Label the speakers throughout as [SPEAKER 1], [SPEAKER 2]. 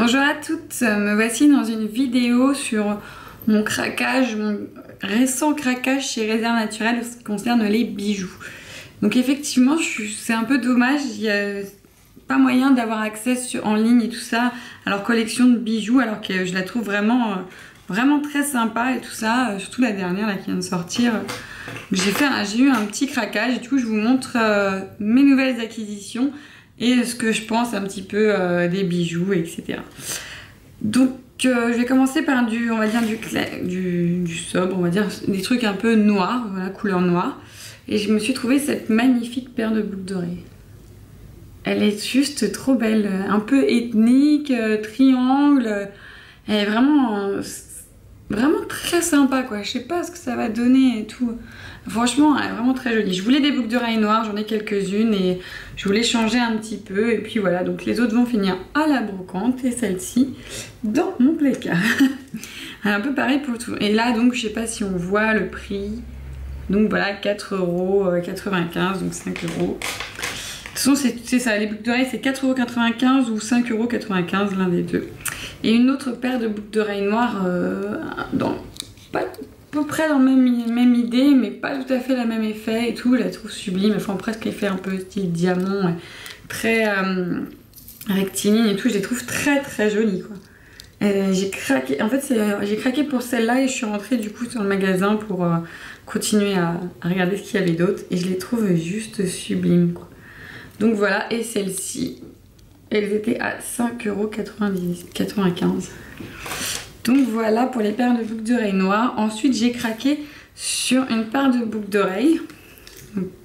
[SPEAKER 1] Bonjour à toutes, me voici dans une vidéo sur mon craquage, mon récent craquage chez Réserve Naturelle en ce qui concerne les bijoux. Donc effectivement, c'est un peu dommage, il n'y a pas moyen d'avoir accès en ligne et tout ça à leur collection de bijoux, alors que je la trouve vraiment très sympa et tout ça, surtout la dernière là qui vient de sortir. J'ai eu un petit craquage et du coup je vous montre mes nouvelles acquisitions et ce que je pense un petit peu des bijoux, etc. Donc je vais commencer par on va dire du sobre, on va dire des trucs un peu noirs, voilà, couleur noire. Et je me suis trouvé cette magnifique paire de boucles d'oreilles. Elle est juste trop belle, un peu ethnique, triangle. Elle est vraiment très sympa quoi. Je sais pas ce que ça va donner et tout. Franchement, elle est vraiment très jolie. Je voulais des boucles d'oreilles noires, j'en ai quelques-unes et je voulais changer un petit peu. Et puis voilà, donc les autres vont finir à la brocante et celle-ci dans mon placard. Un peu pareil pour tout. Et là, donc, je sais pas si on voit le prix. Donc voilà, 4,95 €, donc 5 €. De toute façon, c'est ça, les boucles d'oreilles, c'est 4,95 € ou 5,95 € l'un des deux. Et une autre paire de boucles d'oreilles noires, pas à peu près dans la même idée, mais pas tout à fait le même effet et tout. Je la trouve sublime, elles font presque effet un peu style diamant, très rectiligne et tout. Je les trouve très jolies quoi. J'ai craqué, en fait j'ai craqué pour celle-là et je suis rentrée du coup sur le magasin pour continuer à regarder ce qu'il y avait d'autre et je les trouve juste sublimes quoi. Donc voilà, et celles-ci, elles étaient à 5,95 €. Donc voilà pour les paires de boucles d'oreilles noires. Ensuite j'ai craqué sur une paire de boucles d'oreilles,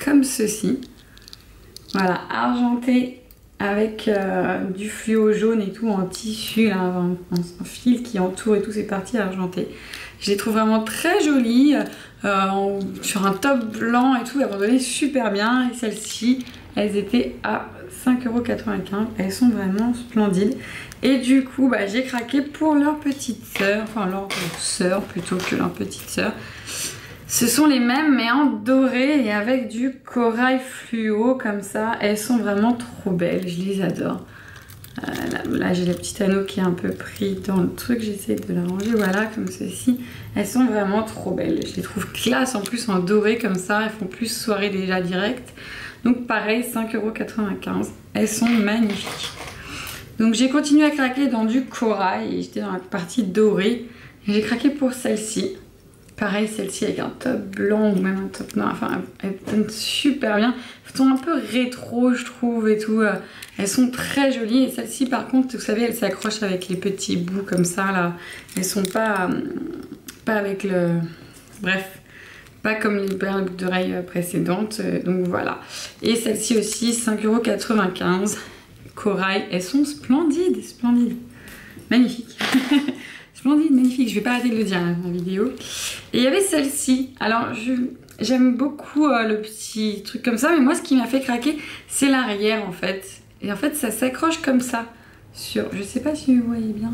[SPEAKER 1] comme ceci. Voilà, argentée avec du fluo jaune et tout en tissu, là, un fil qui entoure et tout, c'est parti argenté. Je les trouve vraiment très jolies, sur un top blanc et tout, elles vont donner super bien. Et celles-ci, elles étaient à 5,95 €. Elles sont vraiment splendides. Et du coup, bah, j'ai craqué pour leur petite sœur, enfin leur sœur plutôt que leur petite sœur. Ce sont les mêmes mais en doré et avec du corail fluo comme ça. Elles sont vraiment trop belles, je les adore. Là j'ai le petit anneau qui est un peu pris dans le truc, j'essaie de l'arranger, voilà, comme ceci. Elles sont vraiment trop belles, je les trouve classe en plus en doré comme ça, elles font plus soirée déjà direct. Donc pareil, 5,95 €, elles sont magnifiques. Donc j'ai continué à craquer dans du corail et j'étais dans la partie dorée. J'ai craqué pour celle-ci. Pareil, celle-ci avec un top blanc ou même un top noir, enfin elles donnent super bien. Elles sont un peu rétro je trouve et tout. Elles sont très jolies et celle-ci par contre, vous savez, elles s'accrochent avec les petits bouts comme ça là. Elles sont pas avec le... Bref, pas comme les paires de boucles d'oreilles précédentes. Donc voilà. Et celle-ci aussi, 5,95 €. Corail, elles sont splendides, magnifiques. Splendide, magnifique, je vais pas arrêter de le dire dans la vidéo. Et il y avait celle-ci. Alors j'aime beaucoup le petit truc comme ça, mais moi ce qui m'a fait craquer, c'est l'arrière en fait. Et en fait ça s'accroche comme ça sur, je sais pas si vous voyez bien.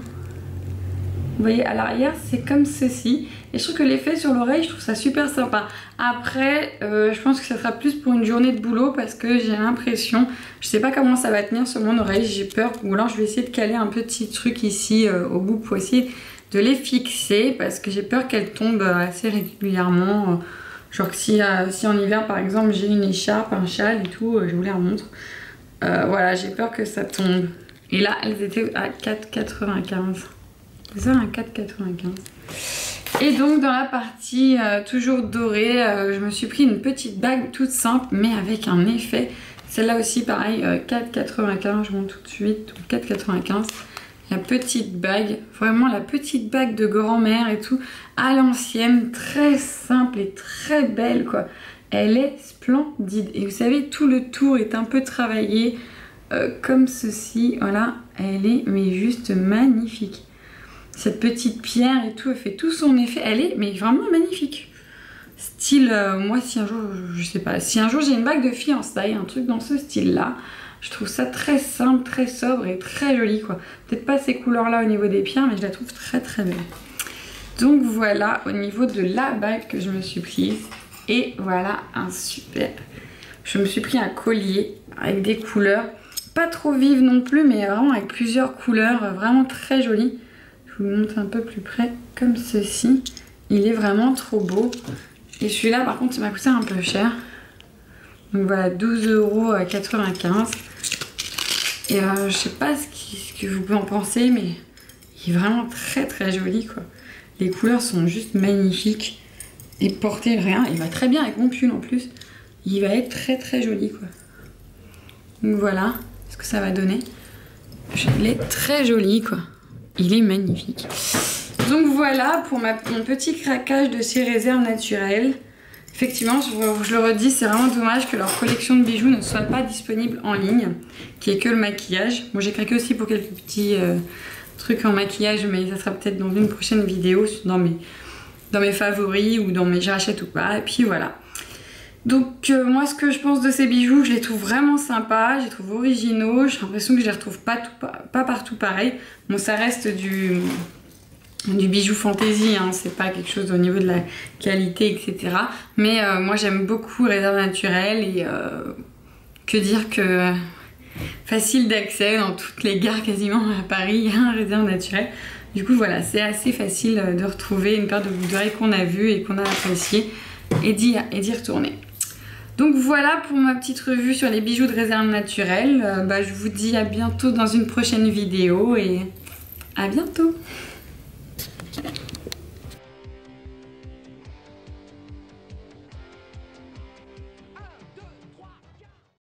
[SPEAKER 1] Vous voyez, à l'arrière c'est comme ceci. Et je trouve que l'effet sur l'oreille, je trouve ça super sympa. Après, je pense que ça sera plus pour une journée de boulot parce que j'ai l'impression, je sais pas comment ça va tenir sur mon oreille, j'ai peur. Ou alors je vais essayer de caler un petit truc ici au bout pour essayer de les fixer parce que j'ai peur qu'elles tombent assez régulièrement. Genre que si en hiver par exemple j'ai une écharpe, un châle et tout, je vous les remontre. Voilà, j'ai peur que ça tombe. Et là, elles étaient à 4,95 €. C'est ça, un 4,95 €. Et donc dans la partie toujours dorée, je me suis pris une petite bague toute simple mais avec un effet. Celle-là aussi pareil, 4,95 €, je monte tout de suite, 4,95 €. La petite bague, vraiment la petite bague de grand-mère et tout, à l'ancienne, très simple et très belle quoi. Elle est splendide. Et vous savez, tout le tour est un peu travaillé comme ceci, voilà. Elle est mais juste magnifique. Cette petite pierre et tout, elle fait tout son effet. Elle est mais vraiment magnifique. Style, moi si un jour, je sais pas, si un jour j'ai une bague de fiançailles, un truc dans ce style-là, je trouve ça très simple, très sobre et très joli quoi. Peut-être pas ces couleurs-là au niveau des pierres, mais je la trouve très belle. Donc voilà au niveau de la bague que je me suis prise. Et voilà un super... Je me suis pris un collier avec des couleurs pas trop vive non plus, mais vraiment avec plusieurs couleurs, vraiment très joli. Je vous le montre un peu plus près, comme ceci. Il est vraiment trop beau. Et celui-là, par contre, il m'a coûté un peu cher. Donc voilà, 12,95 €. Et je sais pas ce que vous pouvez en penser, mais il est vraiment très très joli, quoi. Les couleurs sont juste magnifiques. Et porter rien, il va très bien avec mon pull en plus. Il va être très très joli, quoi. Donc voilà ce que ça va donner. Il est très joli, quoi. Il est magnifique. Donc voilà pour mon petit craquage de ces réserves naturelles. Effectivement, je le redis, c'est vraiment dommage que leur collection de bijoux ne soit pas disponible en ligne, qui est que le maquillage. Moi, j'ai craqué aussi pour quelques petits trucs en maquillage, mais ça sera peut-être dans une prochaine vidéo, dans mes favoris ou dans mes j'achète ou pas. Et puis voilà. Donc moi, ce que je pense de ces bijoux, je les trouve vraiment sympas, je les trouve originaux. J'ai l'impression que je les retrouve pas partout pareil. Bon, ça reste du bijou fantaisie, hein, c'est pas quelque chose au niveau de la qualité, etc. Mais moi j'aime beaucoup Réserve Naturelle et que dire que facile d'accès dans toutes les gares quasiment à Paris, il y a un Réserve Naturelle. Du coup voilà, c'est assez facile de retrouver une paire de boucles d'oreilles qu'on a vue et qu'on a appréciée et d'y retourner. Donc voilà pour ma petite revue sur les bijoux de Réserve Naturelle. Je vous dis à bientôt dans une prochaine vidéo et à bientôt.